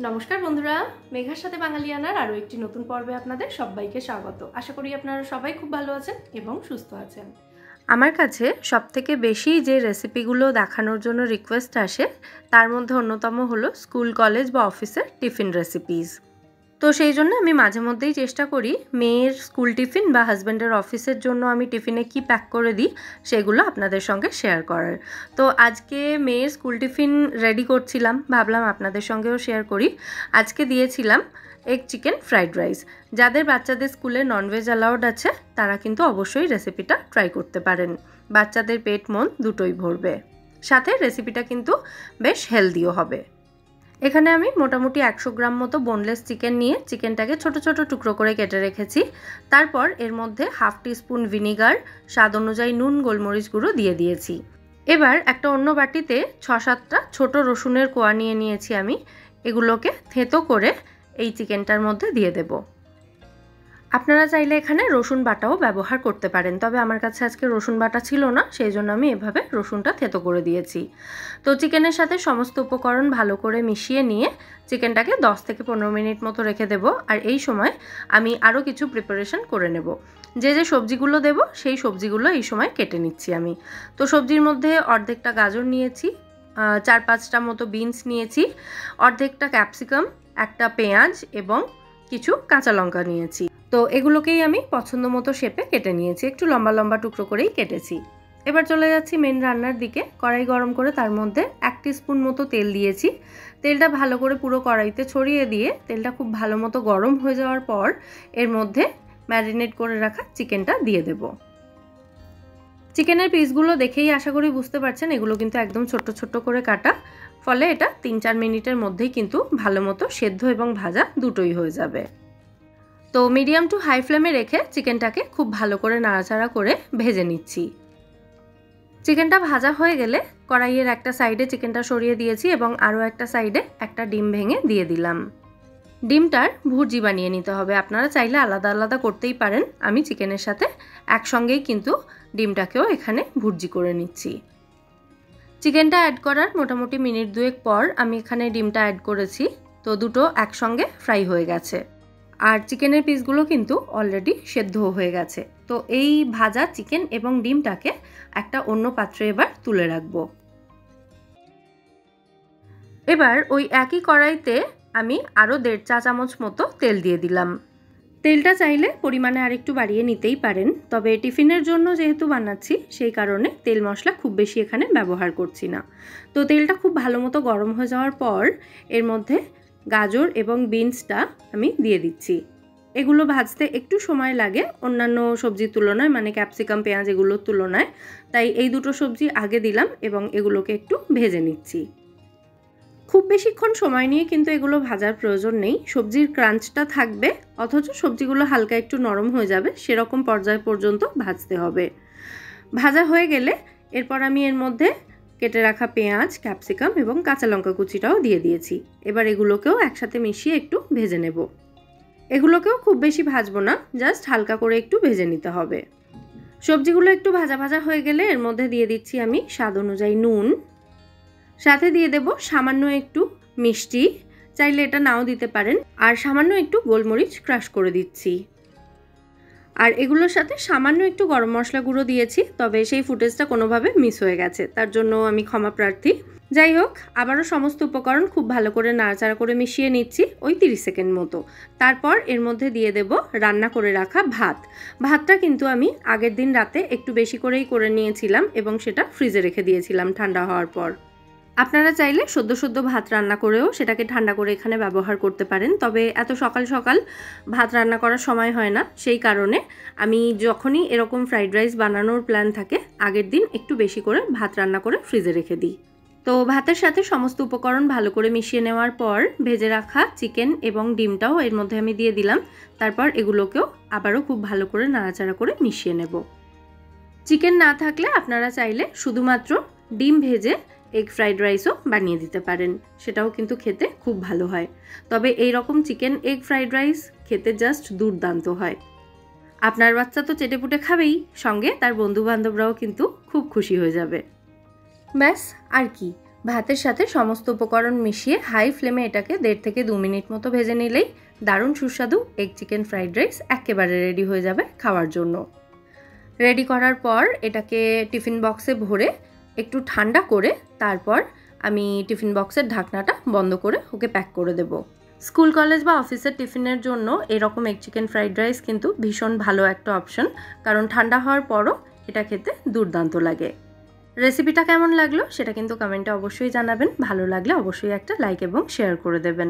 নমস্কার বন্ধুরা, মেঘার সাথে বাঙালিয়ানার আরও একটি নতুন পর্বে আপনাদের সবাইকে স্বাগত। আশা করি আপনারা সবাই খুব ভালো আছেন এবং সুস্থ আছেন। আমার কাছে সবথেকে বেশি যে রেসিপিগুলো দেখানোর জন্য রিকোয়েস্ট আসে তার মধ্যে অন্যতম হলো স্কুল, কলেজ বা অফিসের টিফিন রেসিপিস। তো সেই জন্য আমি মাঝে মধ্যেই চেষ্টা করি মেয়ের স্কুল টিফিন বা হাজব্যান্ডের অফিসের জন্য আমি টিফিনে কি প্যাক করে দিই সেগুলো আপনাদের সঙ্গে শেয়ার করার। তো আজকে মেয়ের স্কুল টিফিন রেডি করছিলাম, ভাবলাম আপনাদের সঙ্গেও শেয়ার করি। আজকে দিয়েছিলাম এগ চিকেন ফ্রাইড রাইস। যাদের বাচ্চাদের স্কুলে ননভেজ অ্যালাউড আছে তারা কিন্তু অবশ্যই রেসিপিটা ট্রাই করতে পারেন। বাচ্চাদের পেট মন দুটোই ভরবে, সাথে রেসিপিটা কিন্তু বেশ হেলদিও হবে। এখানে আমি মোটামুটি 100 গ্রাম মতো বোনলেস চিকেন নিয়ে চিকেনটাকে ছোট ছোট টুকরো করে কেটে রেখেছি। তারপর এর মধ্যে হাফ টিস্পুন ভিনিগার, স্বাদ অনুযায়ী নুন, গোলমরিচ গুঁড়ো দিয়ে দিয়েছি। এবার একটা অন্য বাটিতে 6-7টা ছোট রসুনের কোয়া নিয়ে নিয়েছি আমি। এগুলোকে থেঁতো করে এই চিকেনটার মধ্যে দিয়ে দেব। আপনারা চাইলে এখানে রসুন বাটাও ব্যবহার করতে পারেন, তবে আমার কাছে আজকে রসুন বাটা ছিল না, সেই জন্য আমি এভাবে রসুনটা থেঁতো করে দিয়েছি। তো চিকেনের সাথে সমস্ত উপকরণ ভালো করে মিশিয়ে নিয়ে চিকেনটাকে 10 থেকে 15 মিনিট মতো রেখে দেব। আর এই সময় আমি আরও কিছু প্রিপারেশন করে নেব। যে যে সবজিগুলো দেব সেই সবজিগুলো এই সময় কেটে নিচ্ছি আমি। তো সবজির মধ্যে অর্ধেকটা গাজর নিয়েছি, 4-5টা মতো বিনস নিয়েছি, অর্ধেকটা ক্যাপসিকাম, একটা পেঁয়াজ এবং কিছু কাঁচা লঙ্কা নিয়েছি। তো এগুলোকেই আমি পছন্দ মতো শেপে কেটে নিয়েছি, একটু লম্বা লম্বা টুকরো করেই কেটেছি। এবার চলে যাচ্ছি মেন রান্নার দিকে। কড়াই গরম করে তার মধ্যে 1 টিস্পুন মতো তেল দিয়েছি। তেলটা ভালো করে পুরো কড়াইতে ছড়িয়ে দিয়ে তেলটা খুব ভালো মতো গরম হয়ে যাওয়ার পর এর মধ্যে ম্যারিনেট করে রাখা চিকেনটা দিয়ে দেব। চিকেনের পিসগুলো দেখেই আশা করি বুঝতে পারছেন এগুলো কিন্তু একদম ছোট্ট ছোট্ট করে কাটা, ফলে এটা 3-4 মিনিটের মধ্যেই কিন্তু ভালো মতো সেদ্ধ এবং ভাজা দুটোই হয়ে যাবে। তো মিডিয়াম টু হাই ফ্লেমে রেখে চিকেনটাকে খুব ভালো করে নাড়াচাড়া করে ভেজে নিচ্ছি। চিকেনটা ভাজা হয়ে গেলে কড়াইয়ের একটা সাইডে চিকেনটা সরিয়ে দিয়েছি এবং আরও একটা সাইডে একটা ডিম ভেঙে দিয়ে দিলাম। ডিমটার ভুর্জি বানিয়ে নিতে হবে, আপনারা চাইলে আলাদা আলাদা করতেই পারেন। আমি চিকেনের সাথে একসঙ্গেই কিন্তু ডিমটাকেও এখানে ভুর্জি করে নিচ্ছি। চিকেনটা অ্যাড করার মোটামুটি মিনিট 2 পর আমি এখানে ডিমটা অ্যাড করেছি। তো দুটো একসঙ্গে ফ্রাই হয়ে গেছে আর চিকেনের পিসগুলো কিন্তু অলরেডি সেদ্ধ হয়ে গেছে। তো এই ভাজা চিকেন এবং ডিমটাকে একটা অন্য পাত্রে এবার তুলে রাখবো। এবার ওই একই কড়াইতে আমি আরও 1.5 চা চামচ মতো তেল দিয়ে দিলাম। তেলটা চাইলে পরিমাণে আরেকটু বাড়িয়ে নিতেই পারেন, তবে টিফিনের জন্য যেহেতু বানাচ্ছি সেই কারণে তেল মশলা খুব বেশি এখানে ব্যবহার করছি না। তো তেলটা খুব ভালো মতো গরম হয়ে যাওয়ার পর এর মধ্যে গাজর এবং বিনসটা আমি দিয়ে দিচ্ছি। এগুলো ভাজতে একটু সময় লাগে অন্যান্য সবজির তুলনায়, মানে ক্যাপসিকাম, পেঁয়াজ এগুলোর তুলনায়, তাই এই দুটো সবজি আগে দিলাম এবং এগুলোকে একটু ভেজে নিচ্ছি। খুব বেশিক্ষণ সময় নিয়ে কিন্তু এগুলো ভাজার প্রয়োজন নেই, সবজির ক্রাঞ্চটা থাকবে অথচ সবজিগুলো হালকা একটু নরম হয়ে যাবে, সেরকম পর্যায় পর্যন্ত ভাজতে হবে। ভাজা হয়ে গেলে এরপর আমি এর মধ্যে কেটে রাখা পেঁয়াজ, ক্যাপসিকাম এবং কাঁচা লঙ্কা কুচিটাও দিয়ে দিয়েছি। এবার এগুলোকেও একসাথে মিশিয়ে একটু ভেজে নেব। এগুলোকেও খুব বেশি ভাজবো না, জাস্ট হালকা করে একটু ভেজে নিতে হবে। সবজিগুলো একটু ভাজা ভাজা হয়ে গেলে এর মধ্যে দিয়ে দিচ্ছি আমি স্বাদ অনুযায়ী নুন, সাথে দিয়ে দেব সামান্য একটু মিষ্টি, চাইলে এটা নাও দিতে পারেন, আর সামান্য একটু গোলমরিচ ক্রাশ করে দিচ্ছি। আর এগুলোর সাথে সামান্য একটু গরম মশলা গুঁড়ো দিয়েছি, তবে সেই ফুটেজটা কোনোভাবে মিস হয়ে গেছে, তার জন্য আমি ক্ষমা প্রার্থী। যাই হোক, আবারও সমস্ত উপকরণ খুব ভালো করে নাড়াচাড়া করে মিশিয়ে নিচ্ছি ওই 30 সেকেন্ড মতো। তারপর এর মধ্যে দিয়ে দেব রান্না করে রাখা ভাত। ভাতটা কিন্তু আমি আগের দিন রাতে একটু বেশি করেই করে নিয়েছিলাম এবং সেটা ফ্রিজে রেখে দিয়েছিলাম ঠান্ডা হওয়ার পর। আপনারা চাইলে সদ্য ভাত রান্না করেও সেটাকে ঠান্ডা করে এখানে ব্যবহার করতে পারেন, তবে এত সকাল সকাল ভাত রান্না করার সময় হয় না, সেই কারণে আমি যখনই এরকম ফ্রাইড রাইস বানানোর প্ল্যান থাকে আগের দিন একটু বেশি করে ভাত রান্না করে ফ্রিজে রেখে দিই। তো ভাতের সাথে সমস্ত উপকরণ ভালো করে মিশিয়ে নেওয়ার পর ভেজে রাখা চিকেন এবং ডিমটাও এর মধ্যে আমি দিয়ে দিলাম। তারপর এগুলোকেও আবারও খুব ভালো করে নাড়াচাড়া করে মিশিয়ে নেব। চিকেন না থাকলে আপনারা চাইলে শুধুমাত্র ডিম ভেজে এগ ফ্রাইড রাইসও বানিয়ে দিতে পারেন, সেটাও কিন্তু খেতে খুব ভালো হয়। তবে এই রকম চিকেন এগ ফ্রাইড রাইস খেতে জাস্ট দুর্দান্ত হয়। আপনার বাচ্চা তো চেটেপুটে খাবেই, সঙ্গে তার বন্ধু বান্ধবরাও কিন্তু খুব খুশি হয়ে যাবে। ব্যাস আর কি, ভাতের সাথে সমস্ত উপকরণ মিশিয়ে হাই ফ্লেমে এটাকে 1.5 থেকে 2 মিনিট মতো ভেজে নিলেই দারুণ সুস্বাদু এগ চিকেন ফ্রাইড রাইস একেবারে রেডি হয়ে যাবে খাওয়ার জন্য। রেডি করার পর এটাকে টিফিন বক্সে ভরে একটু ঠান্ডা করে তারপর আমি টিফিন বক্সের ঢাকনাটা বন্ধ করে ওকে প্যাক করে দেব। স্কুল কলেজ বা অফিসের টিফিনের জন্য এরকম এগ চিকেন ফ্রাইড রাইস কিন্তু ভীষণ ভালো একটা অপশন, কারণ ঠান্ডা হওয়ার পরও এটা খেতে দুর্দান্ত লাগে। রেসিপিটা কেমন লাগলো সেটা কিন্তু কমেন্টে অবশ্যই জানাবেন। ভালো লাগলে অবশ্যই একটা লাইক এবং শেয়ার করে দেবেন।